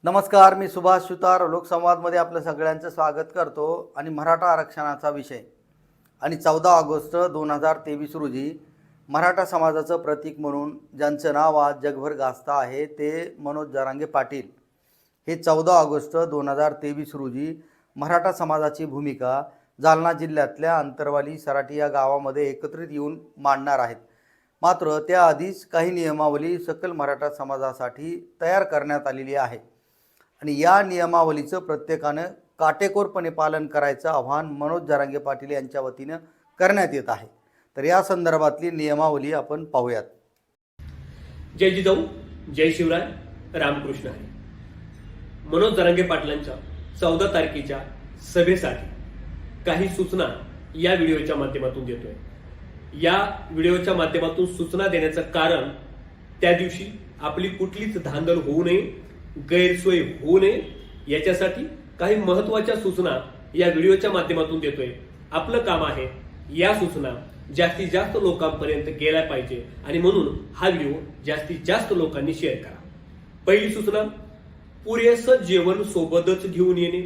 नमस्कार, मी सुभाष सुतार लोकसंवादमध्ये आपलं सगळ्यांचं स्वागत करतो. आणि मराठा आरक्षणाचा विषय आणि 14 ऑगस्ट 2023 रोजी मराठा समाजाचं प्रतीक म्हणून ज्यांचं नाव आज जगभर गाजतं आहे ते मनोज जरांगे पाटील हे 14 ऑगस्ट 2023 रोजी मराठा समाजाची भूमिका जालना जिल्ह्यातल्या अंतरवाली सराटी या गावामध्ये एकत्रित येऊन मांडणार आहेत. मात्र त्याआधीच काही नियमावली सकल मराठा समाजासाठी तयार करण्यात आलेली आहे आणि या नियमावलीचं प्रत्येकानं काटेकोरपणे पालन करायचं आवाहन मनोज जरांगे पाटील यांच्या वतीनं करण्यात येत आहे. तर या संदर्भातली नियमावली आपण पाहूयात. जय जिजाऊ, जय शिवराय, रामकृष्ण हरी. मनोज जरांगे पाटलांच्या 14 तारखेच्या सभेसाठी काही सूचना या व्हिडिओच्या माध्यमातून देतोय. या व्हिडिओच्या माध्यमातून सूचना देण्याचं कारण त्या दिवशी आपली कुठलीच धांदल होऊ नये, गैरसोय होऊ नये याच्यासाठी काही महत्वाच्या सूचना या व्हिडिओच्या माध्यमातून देतोय. आपलं काम आहे या सूचना जास्तीत जास्त लोकांपर्यंत गेल्या पाहिजे आणि म्हणून हा व्हिडिओ जास्तीत जास्त लोकांनी शेअर करा. पहिली सूचना, पुरेसं जेवण सोबतच घेऊन येणे.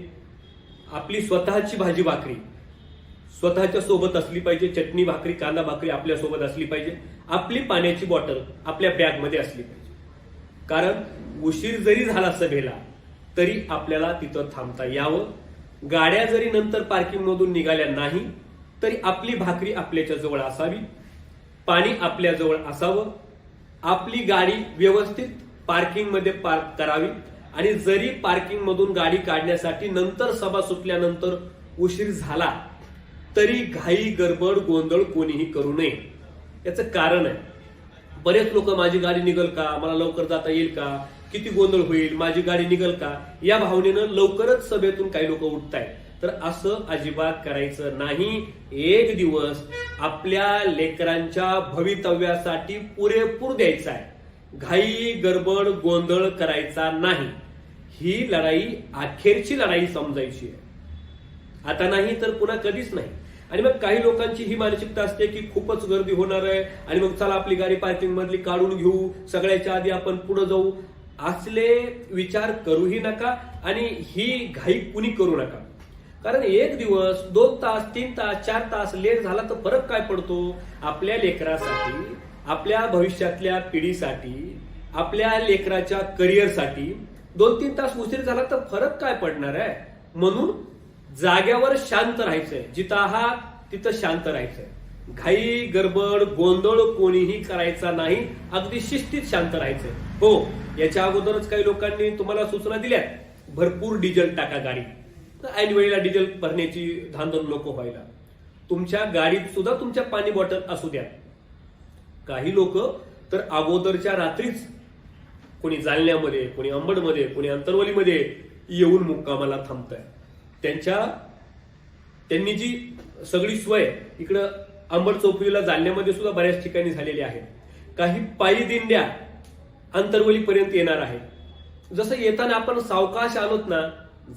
आपली स्वतःची भाजी भाकरी स्वतःच्या सोबत असली पाहिजे. चटणी भाकरी, कांदा भाकरी आपल्या सोबत असली पाहिजे. आपली पाण्याची बॉटल आपल्या बॅगमध्ये असली पाहिजे. कारण उशीर जरी झाला सभेला तरी आपल्याला तिथं थांबता यावं. गाड्या जरी नंतर पार्किंग मधून निघाल्या नाही तरी आपली भाकरी आपल्याच्या जवळ असावी, पाणी आपल्या जवळ असावं, आपली गाडी व्यवस्थित पार्किंग मध्ये पार्क करावी आणि जरी पार्किंग मधून गाडी काढण्यासाठी नंतर सभा सुटल्यानंतर उशीर झाला तरी घाई गडबड गोंधळ कोणीही करू नये. याचं कारण आहे, बरेच लोक माझी गाडी निघल का, मला लवकर जाता येईल का, किती गोंधळ होईल, माझी गाडी निघल का, या भावनेनं लवकरच सभेतून काही लोक उठतायत. तर असं अजिबात करायचं नाही. एक दिवस आपल्या लेकरांच्या भवितव्यासाठी पुरेपूर द्यायचा आहे. घाई गडबड गोंधळ करायचा नाही. ही लढाई अखेरची लढाई समजायची आहे, आता नाही तर पुन्हा कधीच नाही. आणि मग काही लोकांची ही मानसिकता असते की खूपच गर्दी होणार आहे आणि मग चला आपली गाडी पार्किंग मधली काढून घेऊ, सगळ्याच्या आधी आपण पुढे जाऊ. असले विचार करूही नका आणि ही घाई कुणी करू नका. कारण एक दिवस 2 तास 3 तास 4 तास लेट झाला तर फरक काय पडतो? आपल्या लेकरासाठी, आपल्या भविष्यातल्या पिढीसाठी, आपल्या लेकराच्या करिअरसाठी 2-3 तास उशीर झाला तर फरक काय पडणार आहे? म्हणून जाग्यावर शांत राहायचंय. जिथं आहात तिथं शांत राहायचंय. घाई गडबड गोंधळ कोणीही करायचा नाही. अगदी शिस्तीत शांत राहायचंय. हो, याच्या अगोदरच काही लोकांनी तुम्हाला सूचना दिल्यात, भरपूर डिझेल टाका गाडी. ऐन वेळेला डिझेल भरण्याची धांदल नको व्हायला. तुमच्या गाडीत सुद्धा तुमच्या पाणी बॉटल असू द्या. काही लोक तर अगोदरच्या रात्रीच कोणी जालन्यामध्ये, कोणी अंबडमध्ये, कोणी अंतरवलीमध्ये येऊन मुक्कामाला थांबताय. त्यांनी जी सगळी सोय इकडं अंबड चौफुलीला जालन्यामध्ये सुद्धा बऱ्याच ठिकाणी झालेली आहे. काही पायी दिंड्या अंतरवलीपर्यंत येणार आहे. जसं येताना आपण सावकाश आलोत ना,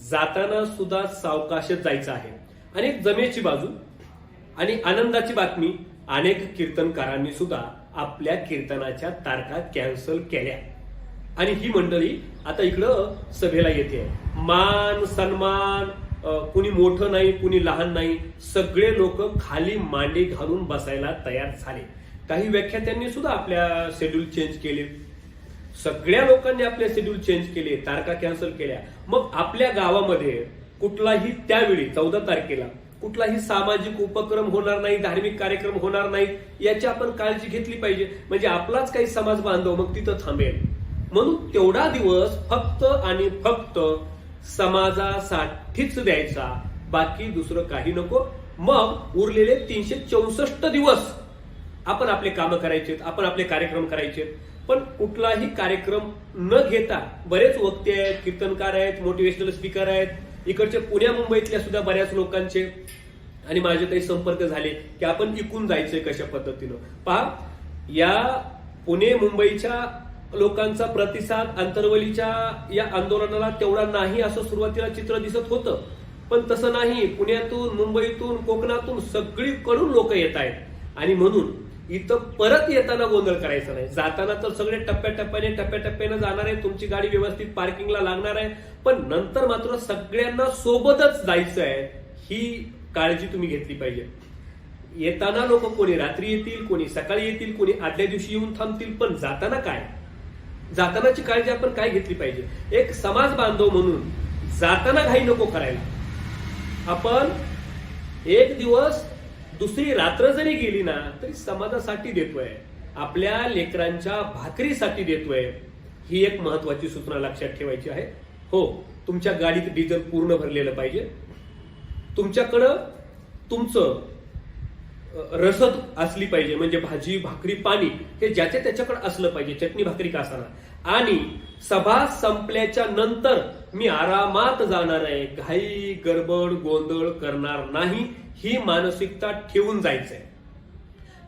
जाताना सुद्धा सावकाशच जायचं आहे. आणि एक जमेची बाजू आणि आनंदाची बातमी, अनेक कीर्तनकारांनी सुद्धा आपल्या कीर्तनाच्या तारखा कॅन्सल केल्या आणि ही मंडळी आता इकडं सभेला येते. मान सन्मान, कुणी मोठं नाही कुणी लहान नाही, सगळे लोक खाली मांडी घालून बसायला तयार झाले. काही व्याख्यात्यांनी सुद्धा आपल्या शेड्यूल चेंज केले. सगळ्या लोकांनी आपले शेड्यूल चेंज केले, तारखा कॅन्सल केल्या. मग आपल्या गावामध्ये कुठलाही त्यावेळी 14 तारखेला कुठलाही सामाजिक उपक्रम होणार नाही, धार्मिक कार्यक्रम होणार नाही, याची आपण काळजी घेतली पाहिजे. म्हणजे आपलाच काही समाज बांधव मग तिथं थांबेल. म्हणून तेवढा दिवस फक्त आणि फक्त समाजासाठीच द्यायचा, बाकी दुसरं काही नको. मग उरलेले 364 दिवस आपण आपले कामं करायचे, आपण आपले कार्यक्रम करायचे. पण कुठलाही कार्यक्रम न घेता बरेच वक्ते आहेत, कीर्तनकार आहेत, मोटिवेशनल स्पीकर आहेत, इकडचे पुण्या मुंबईतल्या सुद्धा बऱ्याच लोकांचे आणि माझे काही संपर्क झाले की आपण इकून जायचंय कशा पद्धतीनं. पहा, या पुणे मुंबईच्या लोकांचा प्रतिसाद अंतरवलीच्या या आंदोलनाला तेवढा नाही असं सुरुवातीला चित्र दिसत होतं. पण तसं नाही. पुण्यातून, मुंबईतून, कोकणातून सगळीकडून लोक येत आहेत आणि म्हणून इथं परत येताना गोंधळ करायचा नाही. जाताना तर सगळे टप्प्याटप्प्याने जाणार आहे, तुमची गाडी व्यवस्थित पार्किंगला लागणार आहे, पण नंतर मात्र सगळ्यांना सोबतच जायचं आहे, ही काळजी तुम्ही घेतली पाहिजे. येताना लोक कोणी रात्री येतील, कोणी सकाळी येतील, कोणी आदल्या दिवशी येऊन थांबतील, पण जाताना काय, जातानाची काळजी आपण काय घेतली पाहिजे. एक समाज बांधव म्हणून जाताना घाई नको करायला. आपण एक दिवस दुसरी रात्र जरी गेली ना तरी समाजासाठी देतोय, आपल्या लेकरांच्या भाकरीसाठी देतोय. ही एक महत्वाची सूचना लक्षात ठेवायची आहे. हो, तुमच्या गाडीत डिझेल पूर्ण भरलेलं पाहिजे, तुमच्याकडं तुमचं रसद असली पाहिजे, म्हणजे भाजी भाकरी पाणी हे ज्याच्या त्याच्याकडे असलं पाहिजे, चटणी भाकरी का असणार. आणि सभा संपल्याच्या नंतर मी आरामात जाणार आहे, घाई गडबड गोंधळ करणार नाही, ही मानसिकता ठेवून जायचंय.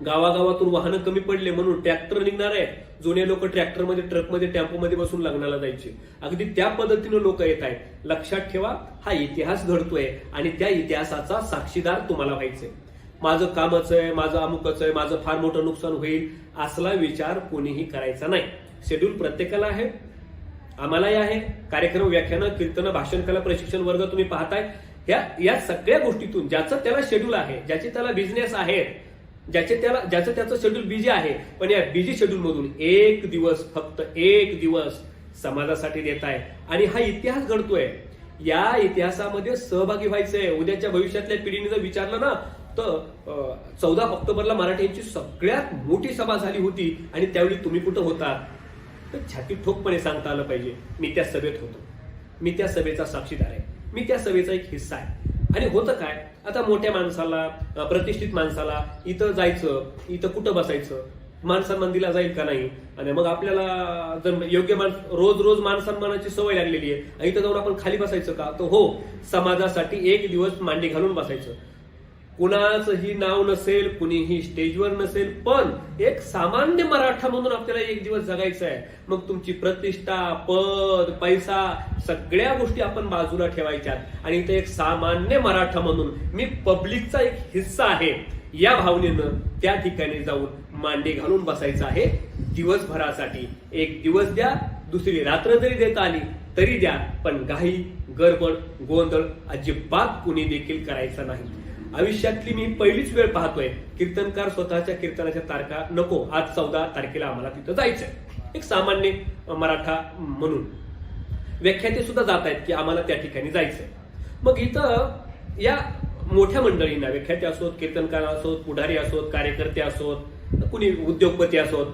गावागावातून वाहनं कमी पडले म्हणून ट्रॅक्टर निघणार आहे, जुने लोक ट्रॅक्टरमध्ये ट्रकमध्ये टेम्पोमध्ये बसून लग्नाला जायचे, अगदी त्या पद्धतीने लोक येत आहेत. लक्षात ठेवा, हा इतिहास घडतोय आणि त्या इतिहासाचा साक्षीदार तुम्हाला व्हायचंय. माझं कामच आहे, माझं अमुकच आहे, माझं फार मोठं नुकसान होईल, असला विचार कोणीही करायचा नाही. शेड्यूल प्रत्येकाला आहे, आम्हालाही आहे. कार्यक्रम, व्याख्यानं, कीर्तन, भाषण कला प्रशिक्षण वर्ग तुम्ही पाहताय. या सगळ्या गोष्टीतून ज्याचं त्याला शेड्यूल आहे, ज्याचे त्याला बिझनेस आहे, ज्याचं त्याचं शेड्यूल बिझी आहे, पण या बिझी शेड्यूल मधून एक दिवस, फक्त एक दिवस समाजासाठी देत आहे आणि हा इतिहास घडतोय. या इतिहासामध्ये सहभागी व्हायचंय. उद्याच्या भविष्यातल्या पिढीने जर विचारलं ना तर 14 ऑक्टोबरला मराठ्यांची सगळ्यात मोठी सभा झाली होती आणि त्यावेळी तुम्ही कुठं होता, तर छाती ठोकपणे सांगता आलं पाहिजे, मी त्या सभेत होतो, मी त्या सभेचा साक्षीदार आहे, मी त्या सभेचा एक हिस्सा आहे. आणि होतं काय, आता मोठ्या माणसाला, प्रतिष्ठित माणसाला इथं जायचं, इथं कुठं बसायचं, मान सन्मान दिला जाईल का नाही. आणि मग आपल्याला जर योग्य रोज मान सन्मानाची सवय लागलेली आहे, आणि इथं जाऊन आपण खाली बसायचं का, तर हो, समाजासाठी एक दिवस मांडी घालून बसायचं. कुणाचंही नाव नसेल, कुणीही स्टेजवर नसेल, पण एक सामान्य मराठा म्हणून आपल्याला एक दिवस जगायचं आहे. मग तुमची प्रतिष्ठा, पद, पैसा, सगळ्या गोष्टी आपण बाजूला ठेवायच्यात आणि इथे एक सामान्य मराठा म्हणून मी पब्लिकचा एक हिस्सा आहे, या भावनेनं त्या ठिकाणी जाऊन मांडी घालून बसायचं आहे दिवसभरासाठी. एक दिवस द्या, दुसरी रात्र जरी देता आली तरी द्या, पण घाई गडबड गोंधळ अजिबात कुणी देखील करायचा नाही. आयुष्यातली मी पहिलीच वेळ पाहतोय, कीर्तनकार स्वतःच्या कीर्तनाच्या तारखा नको, आज 14 तारखेला आम्हाला तिथं जायचंय. एक सामान्य मराठा म्हणून व्याख्याते सुद्धा जात आहेत की आम्हाला त्या ठिकाणी जायचंय. मग इथं या मोठ्या मंडळींना, व्याख्याते असोत, कीर्तनकार असोत, पुढारी असोत, कार्यकर्ते असोत, कुणी उद्योगपती असोत,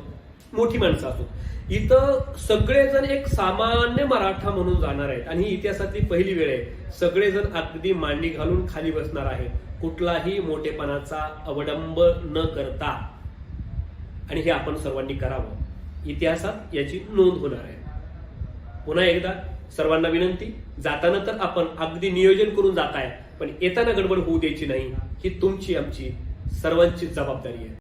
मोठी माणसं असोत, इथं सगळेजण एक सामान्य मराठा म्हणून जाणार आहेत आणि ही इतिहासातली पहिली वेळ आहे. सगळेजण अगदी मांडी घालून खाली बसणार आहे, कुठलाही मोठेपणाचा अवडंब न करता. आणि हे आपण सर्वांनी करावं, इतिहासात याची नोंद होणार आहे. पुन्हा एकदा सर्वांना विनंती, जाताना तर आपण अगदी नियोजन करून जाताय, पण येताना गडबड होऊ द्यायची नाही. ही तुमची आमची सर्वांची जबाबदारी आहे.